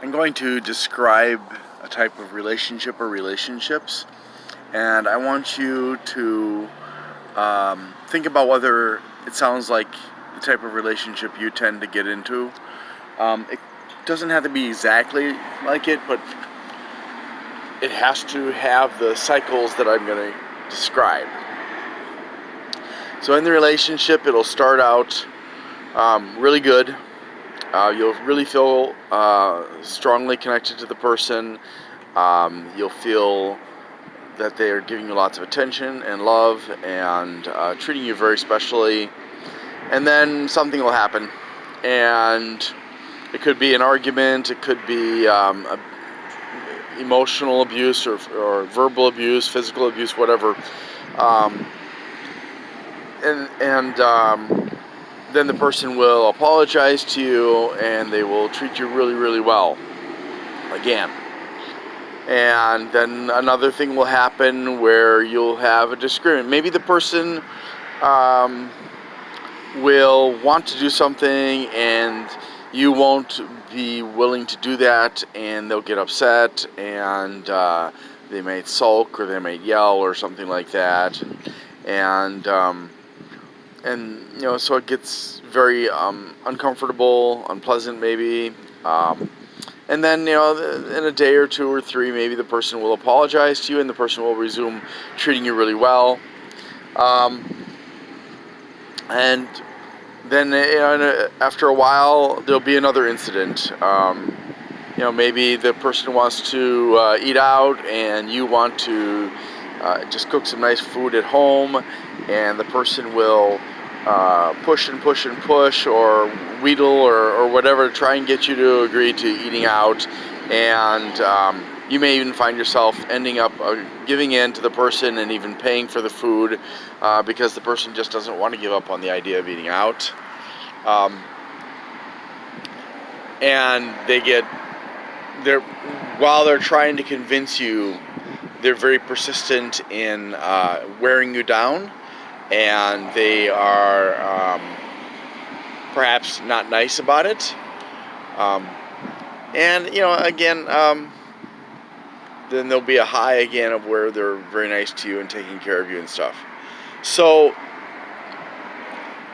I'm going to describe a type of relationship or relationships, and I want you to think about whether it sounds like the type of relationship you tend to get into. It doesn't have to be exactly like it, but it has to have the cycles that I'm going to describe. So in the relationship, it'll start out really good. You'll really feel strongly connected to the person. You'll feel that they are giving you lots of attention and love and treating you very specially. And then something will happen. And it could be an argument, it could be emotional abuse or verbal abuse, physical abuse, whatever. Then the person will apologize to you and they will treat you really, really well again. And then another thing will happen where you'll have a disagreement. Maybe the person will want to do something and you won't be willing to do that, and they'll get upset and they might sulk or they might yell or something like that. And so it gets very uncomfortable, unpleasant maybe. And then, in a day or two or three, maybe the person will apologize to you and the person will resume treating you really well. And then, after a while, there'll be another incident. Maybe the person wants to eat out and you want to just cook some nice food at home, and the person will push and push and push or wheedle or whatever to try and get you to agree to eating out. And you may even find yourself ending up giving in to the person and even paying for the food because the person just doesn't want to give up on the idea of eating out. And while they're trying to convince you, they're very persistent in wearing you down, and they are perhaps not nice about it. Then there'll be a high again of where they're very nice to you and taking care of you and stuff. So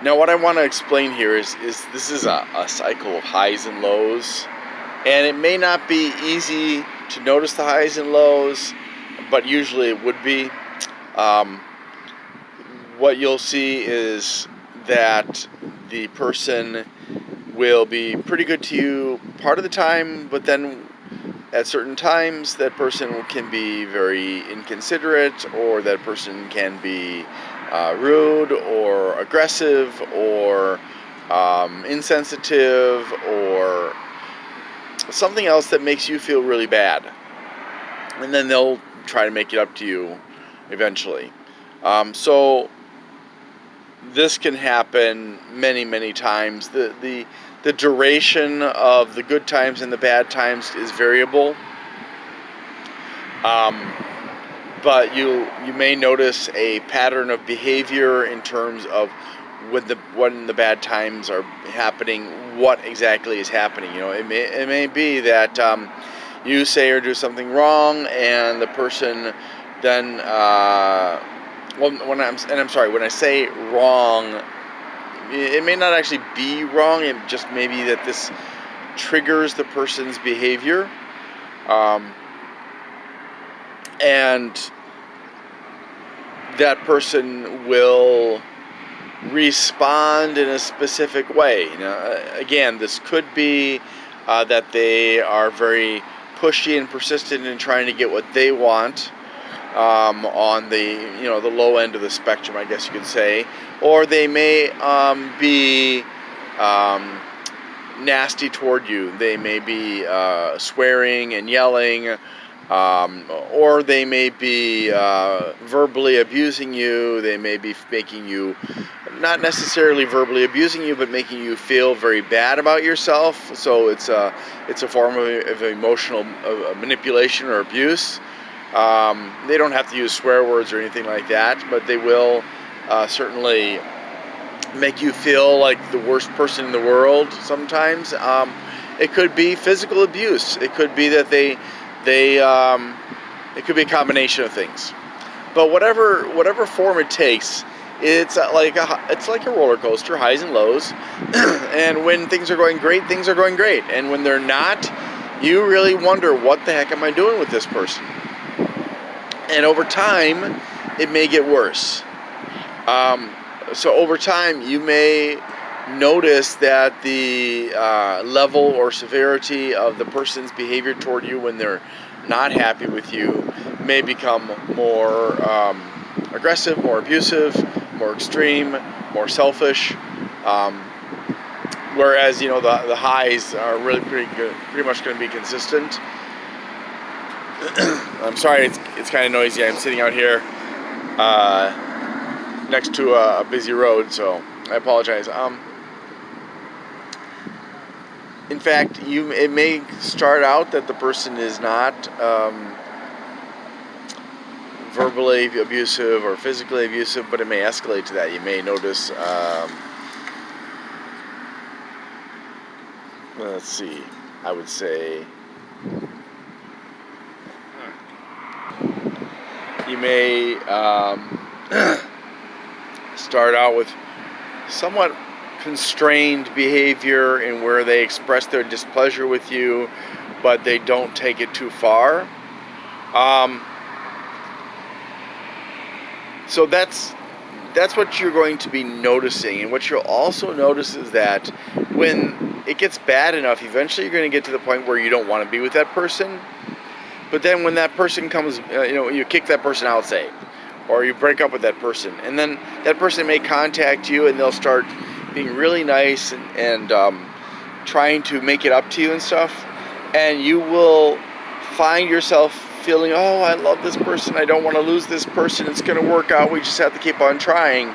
now what I want to explain here is this is a cycle of highs and lows, and it may not be easy to notice the highs and lows, but usually it would be. What you'll see is that the person will be pretty good to you part of the time, but then at certain times that person can be very inconsiderate, or that person can be rude or aggressive or insensitive or something else that makes you feel really bad. And then they'll try to make it up to you eventually. So this can happen many, many times. The duration of the good times and the bad times is variable. But you may notice a pattern of behavior in terms of when the bad times are happening, what exactly is happening. It may be that you say or do something wrong, and the person then when I say wrong, it may not actually be wrong. It just may be that this triggers the person's behavior. And that person will respond in a specific way. Again, this could be that they are very pushy and persistent in trying to get what they want, on the low end of the spectrum, I guess you could say. Or they may be nasty toward you. They may be swearing and yelling, or they may be verbally abusing you. They may be making you, not necessarily verbally abusing you, but making you feel very bad about yourself. So it's a form of emotional manipulation or abuse. They don't have to use swear words or anything like that, but they will certainly make you feel like the worst person in the world sometimes. It could be physical abuse. It could be that it could be a combination of things. But whatever form it takes, it's like a roller coaster, highs and lows. And when things are going great, things are going great. And when they're not, you really wonder, what the heck am I doing with this person? And over time, it may get worse. So over time, you may notice that the level or severity of the person's behavior toward you when they're not happy with you may become more aggressive, more abusive, more extreme, more selfish. Whereas the highs are really pretty much going to be consistent. I'm sorry, it's kind of noisy. I'm sitting out here next to a busy road, so I apologize. In fact, it may start out that the person is not verbally abusive or physically abusive, but it may escalate to that. You may notice, let's see, I would say, you may start out with somewhat constrained behavior in where they express their displeasure with you, but they don't take it too far. So that's what you're going to be noticing. And what you'll also notice is that when it gets bad enough, eventually you're going to get to the point where you don't want to be with that person. But then when that person comes, you kick that person out, say, or you break up with that person, and then that person may contact you and they'll start being really nice and trying to make it up to you and stuff, and you will find yourself feeling, oh, I love this person, I don't want to lose this person, it's going to work out, we just have to keep on trying.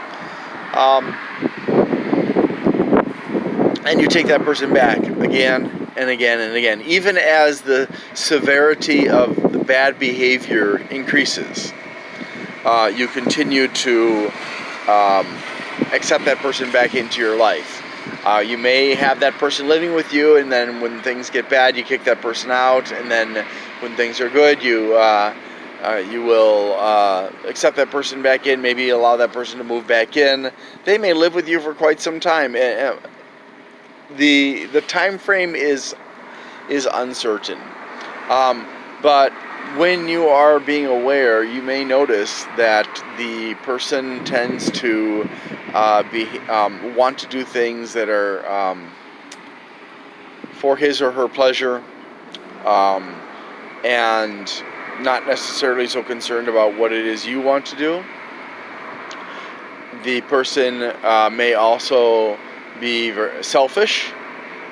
And you take that person back again and again and again, even as the severity of the bad behavior increases. You continue to accept that person back into your life. You may have that person living with you, and then when things get bad, you kick that person out, and then when things are good, you will accept that person back in, maybe allow that person to move back in. They may live with you for quite some time. The time frame is uncertain. But when you are being aware, you may notice that the person tends to want to do things that are for his or her pleasure, and not necessarily so concerned about what it is you want to do. The person may also be very selfish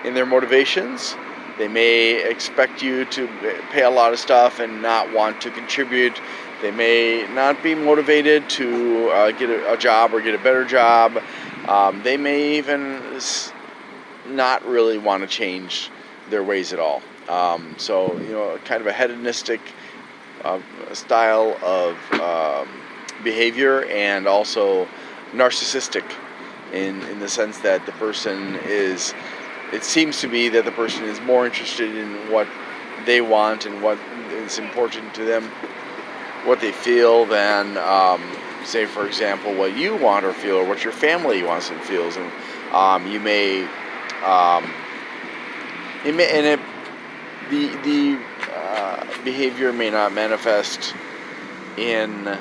in their motivations. They may expect you to pay a lot of stuff and not want to contribute. They may not be motivated to get a job or get a better job. They may even not really want to change their ways at all. So, kind of a hedonistic style of behavior, and also narcissistic in the sense that the person is... It seems to be that the person is more interested in what they want and what is important to them, what they feel, than, say, for example, what you want or feel, or what your family wants and feels. And the behavior may not manifest in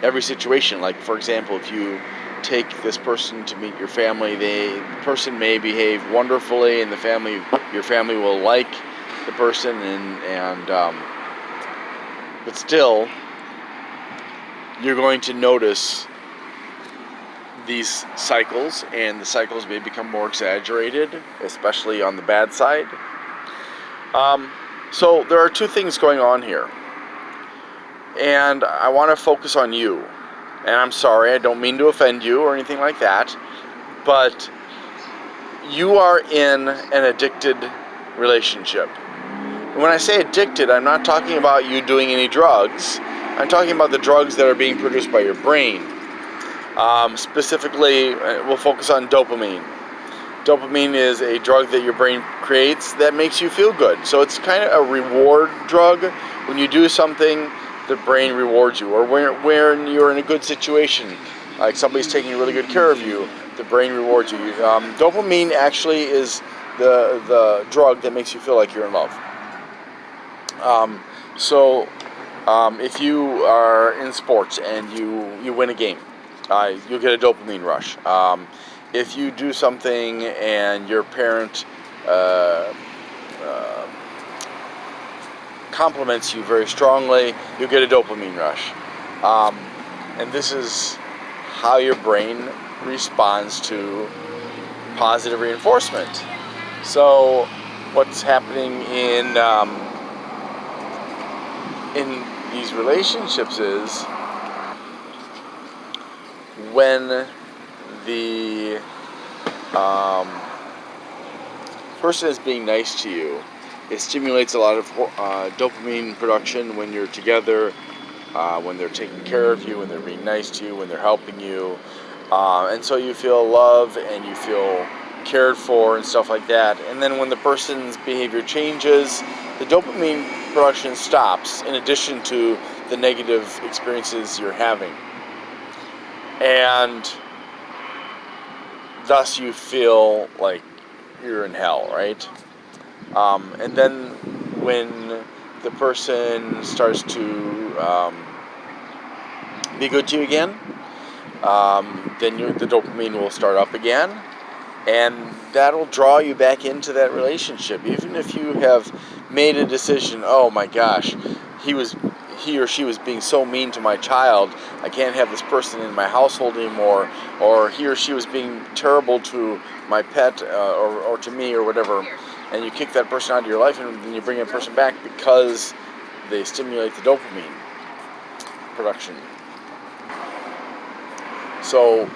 every situation. Like, for example, if you take this person to meet your family, the person may behave wonderfully, and your family will like the person, and but still, you're going to notice these cycles, and the cycles may become more exaggerated, especially on the bad side. So there are two things going on here, and I want to focus on you. And I'm sorry, I don't mean to offend you or anything like that, but you are in an addicted relationship. And when I say addicted, I'm not talking about you doing any drugs. I'm talking about the drugs that are being produced by your brain. Specifically, we'll focus on dopamine. Dopamine is a drug that your brain creates that makes you feel good. So it's kind of a reward drug. When you do something, the brain rewards you. Or when you're in a good situation, like somebody's taking really good care of you, the brain rewards you. Dopamine actually is the drug that makes you feel like you're in love. If you are in sports and you win a game, you'll get a dopamine rush. If you do something and your parent compliments you very strongly, you'll get a dopamine rush. And this is how your brain responds to positive reinforcement. So what's happening in these relationships is when the person is being nice to you, it stimulates a lot of dopamine production when you're together, when they're taking care of you, when they're being nice to you, when they're helping you. And so you feel love and you feel cared for and stuff like that. And then when the person's behavior changes, the dopamine production stops in addition to the negative experiences you're having. And thus you feel like you're in hell, right? And then when the person starts to be good to you again, then the dopamine will start up again, and that'll draw you back into that relationship. Even if you have made a decision, oh my gosh, he or she was being so mean to my child, I can't have this person in my household anymore, or he or she was being terrible to my pet or to me or whatever, and you kick that person out of your life, and then you bring that person back because they stimulate the dopamine production. So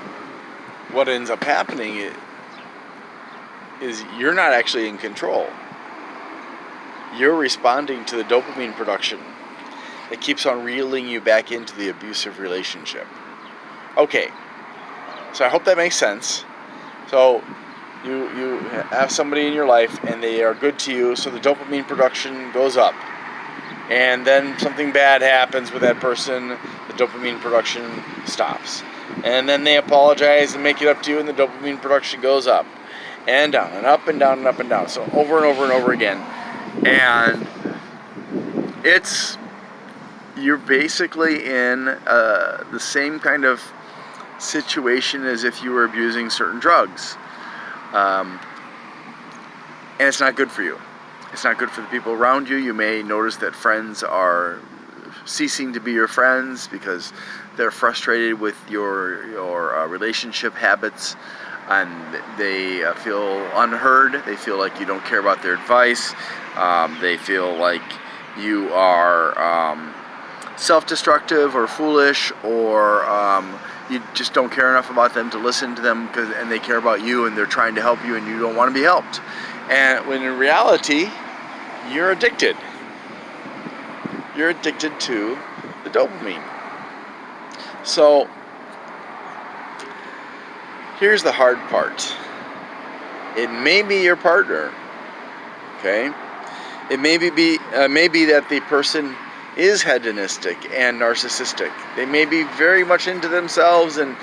what ends up happening is you're not actually in control. You're responding to the dopamine production that keeps on reeling you back into the abusive relationship. Okay, so I hope that makes sense. So you have somebody in your life and they are good to you, so the dopamine production goes up. And then something bad happens with that person, the dopamine production stops. And then they apologize and make it up to you, and the dopamine production goes up and down and up and down and up and down. So over and over and over again. And you're basically in the same kind of situation as if you were abusing certain drugs. And it's not good for you. It's not good for the people around you. You may notice that friends are ceasing to be your friends because they're frustrated with your relationship habits, and they feel unheard. They feel like you don't care about their advice. They feel like you are self-destructive or foolish, or you just don't care enough about them to listen to them, and they care about you and they're trying to help you and you don't want to be helped. And when in reality, you're addicted. You're addicted to the dopamine. So here's the hard part. It may be your partner, okay? It may be that the person is hedonistic and narcissistic. They may be very much into themselves and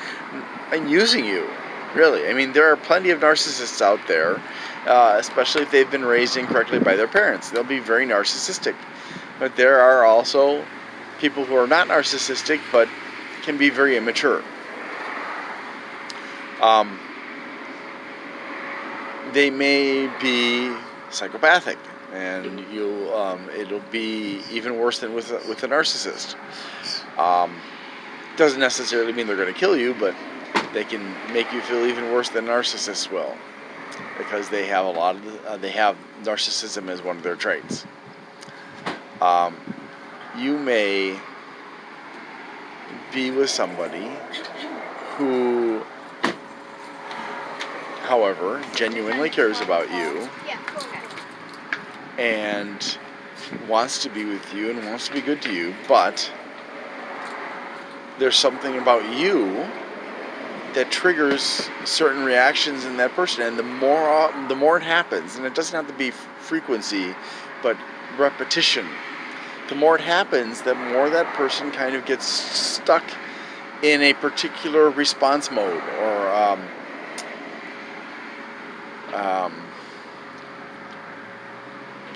using you, really. I mean, there are plenty of narcissists out there, especially if they've been raised incorrectly by their parents. They'll be very narcissistic. But there are also people who are not narcissistic but can be very immature. They may be psychopathic, and it'll be even worse than with a narcissist. Doesn't necessarily mean they're going to kill you, but they can make you feel even worse than narcissists will, because they have they have narcissism as one of their traits. You may be with somebody who, however, genuinely cares about you and wants to be with you and wants to be good to you, but there's something about you that triggers certain reactions in that person, and the more it happens, and it doesn't have to be frequency, but repetition. The more it happens, the more that person kind of gets stuck in a particular response mode, or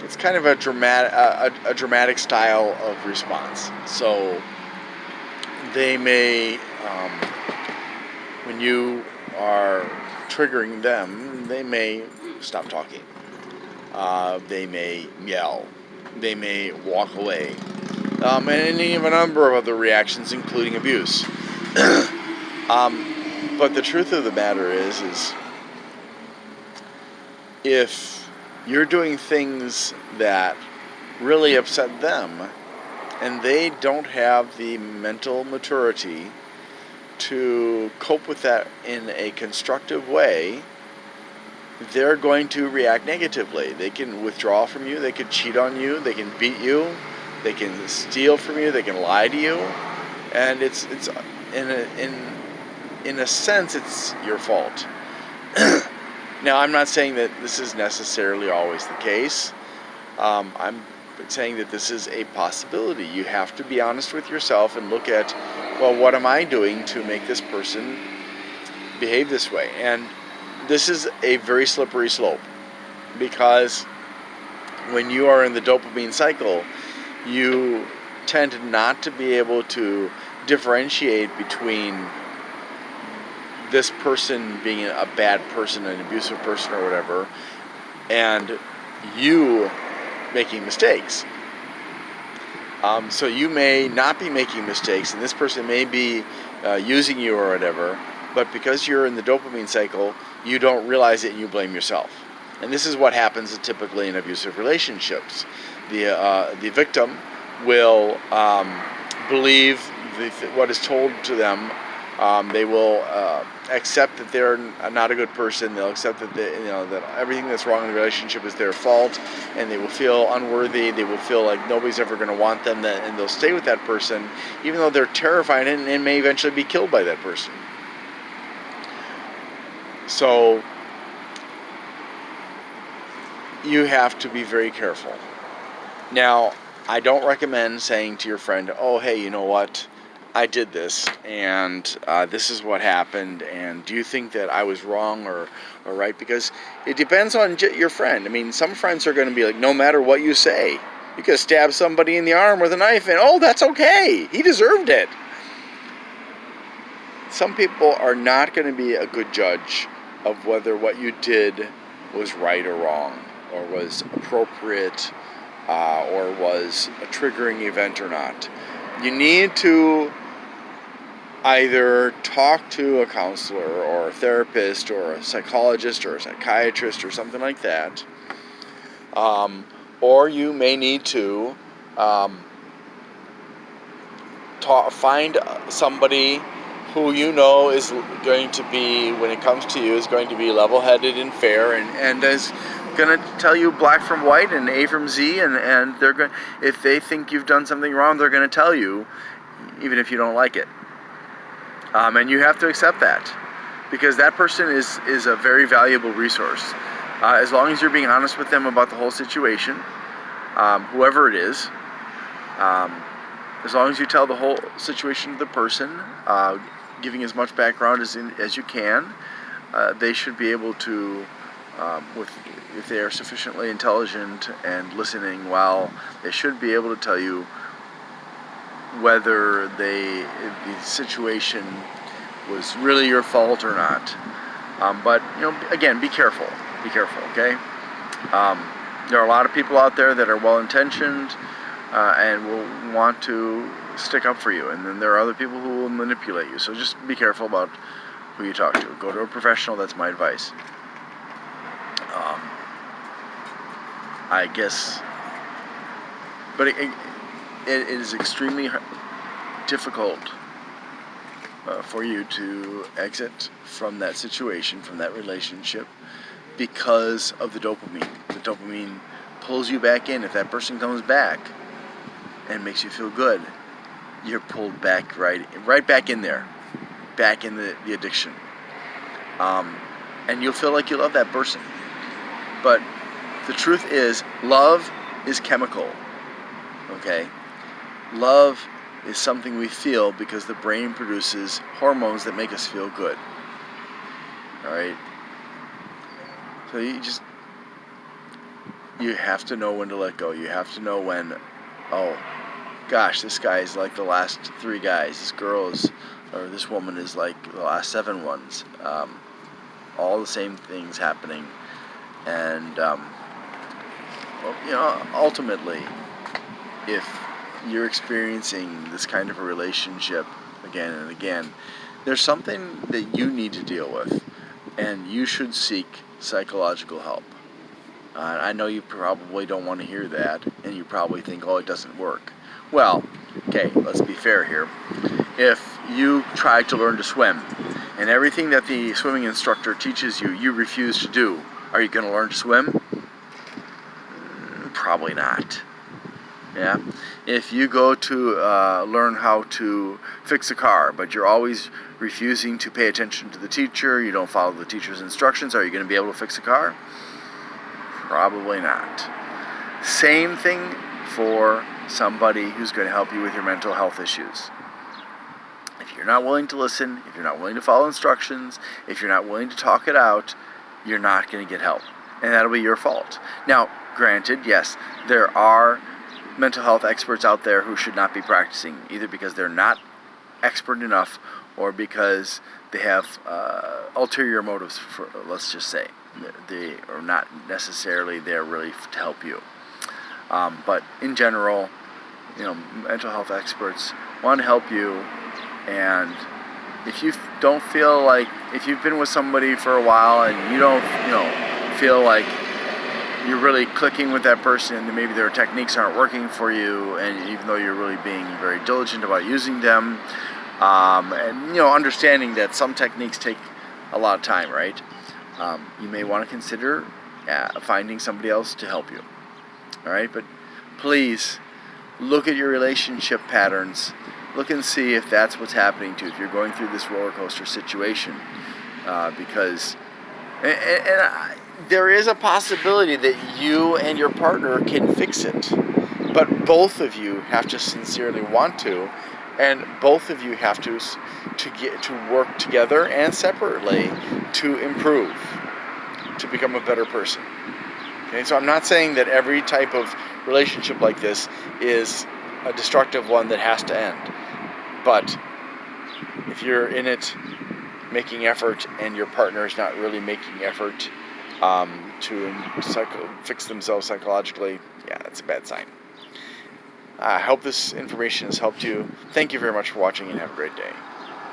it's kind of a dramatic style of response. So they may, when you are triggering them, they may stop talking. They may yell. They may walk away. And even a number of other reactions, including abuse. But the truth of the matter is if you're doing things that really upset them, and they don't have the mental maturity to cope with that in a constructive way, they're going to react negatively. They can withdraw from you, they can cheat on you, they can beat you, they can steal from you, they can lie to you, and it's in a sense it's your fault. Now, I'm not saying that this is necessarily always the case. I'm saying that this is a possibility. You have to be honest with yourself and look at, well, what am I doing to make this person behave this way? And this is a very slippery slope, because when you are in the dopamine cycle, you tend not to be able to differentiate between this person being a bad person, an abusive person or whatever, and you making mistakes. So you may not be making mistakes, and this person may be using you or whatever, but because you're in the dopamine cycle, you don't realize it and you blame yourself. And this is what happens typically in abusive relationships. The victim will believe what is told to them. They will accept that they're not a good person. They'll accept that that everything that's wrong in the relationship is their fault, and they will feel unworthy. They will feel like nobody's ever going to want them, and they'll stay with that person, even though they're terrified and may eventually be killed by that person. So you have to be very careful. Now, I don't recommend saying to your friend, "Oh, hey, you know what? I did this, and this is what happened, and do you think that I was wrong or right?" Because it depends on your friend. I mean, some friends are going to be like, no matter what you say, you could stab somebody in the arm with a knife, and oh, that's okay. He deserved it. Some people are not going to be a good judge of whether what you did was right or wrong, or was appropriate, or was a triggering event or not. You need to either talk to a counselor or a therapist or a psychologist or a psychiatrist or something like that. Or you may need to find somebody who you know is going to be, when it comes to you, is going to be level-headed and fair, and is going to tell you black from white and A from Z, and they're going, if they think you've done something wrong, they're going to tell you, even if you don't like it. And you have to accept that, because that person is a very valuable resource. As long as you're being honest with them about the whole situation, whoever it is, as long as you tell the whole situation to the person, giving as much background as you can, they should be able to, if they are sufficiently intelligent and listening well, they should be able to tell you whether the situation was really your fault or not. But again, be careful, okay? There are a lot of people out there that are well-intentioned and will want to stick up for you, and then there are other people who will manipulate you. So just be careful about who you talk to. Go to a professional. That's my advice. I guess, but it is extremely difficult for you to exit from that situation, from that relationship, because of the dopamine. The dopamine pulls you back in. If that person comes back and makes you feel good, you're pulled back right back in there, back in the addiction. and you'll feel like you love that person. But the truth is, love is chemical, okay? Love is something we feel because the brain produces hormones that make us feel good, all right? So you have to know when to let go. You have to know when, oh, gosh, this guy is like the last 3 guys. This girl is, or this woman is like the last 7 ones. All the same things happening. And, ultimately, if you're experiencing this kind of a relationship again and again, there's something that you need to deal with, and you should seek psychological help. I know you probably don't want to hear that, and you probably think, oh, it doesn't work. Well, okay, let's be fair here. If you try to learn to swim, and everything that the swimming instructor teaches you, you refuse to do, are you going to learn to swim? Probably not. Yeah. If you go to learn how to fix a car, but you're always refusing to pay attention to the teacher, you don't follow the teacher's instructions, are you going to be able to fix a car? Probably not. Same thing for somebody who's going to help you with your mental health issues. If you're not willing to listen, if you're not willing to follow instructions, if you're not willing to talk it out, you're not going to get help. And that'll be your fault. Now, granted, yes, there are mental health experts out there who should not be practicing, either because they're not expert enough or because they have ulterior motives, let's just say. They are not necessarily there really to help you. But in general, mental health experts want to help you. And if you don't feel like, if you've been with somebody for a while and you don't, feel like you're really clicking with that person, and maybe their techniques aren't working for you, and even though you're really being very diligent about using them, and understanding that some techniques take a lot of time, right? You may want to consider finding somebody else to help you. All right, but please look at your relationship patterns. Look and see if that's what's happening to you, if you're going through this roller coaster situation, because there is a possibility that you and your partner can fix it, but both of you have to sincerely want to, and both of you have to get to work together and separately to improve, to become a better person. Okay, so I'm not saying that every type of relationship like this is a destructive one that has to end, but if you're in it making effort and your partner is not really making effort to fix themselves psychologically, yeah, that's a bad sign. I hope this information has helped you. Thank you very much for watching, and have a great day.